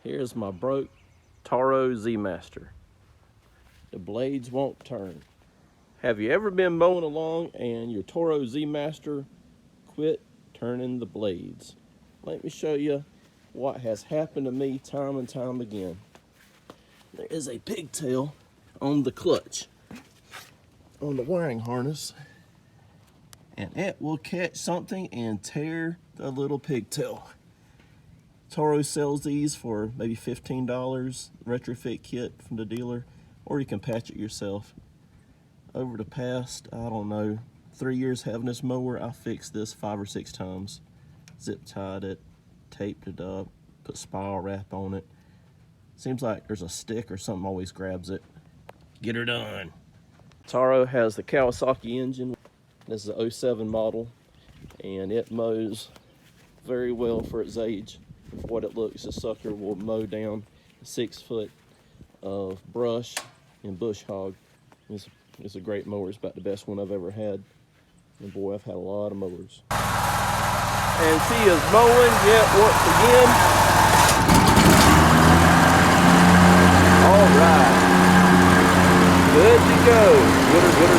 Here's my broke Toro Z Master. The blades won't turn. Have you ever been mowing along and your Toro Z Master quit turning the blades? Let me show you what has happened to me time and time again. There is a pigtail on the clutch, on the wiring harness, and it will catch something and tear the little pigtail. Toro sells these for maybe $15, retrofit kit from the dealer, or you can patch it yourself. Over the past, I don't know, 3 years having this mower, I fixed this 5 or 6 times. Zip tied it, taped it up, put spiral wrap on it. Seems like there's a stick or something always grabs it. Get her done. Toro has the Kawasaki engine. This is a 07 model, and it mows very well for its age. For what it looks, this sucker will mow down 6 foot of brush and bush hog. It's a great mower. It's about the best one I've ever had. And boy, I've had a lot of mowers. And she is mowing yet once again.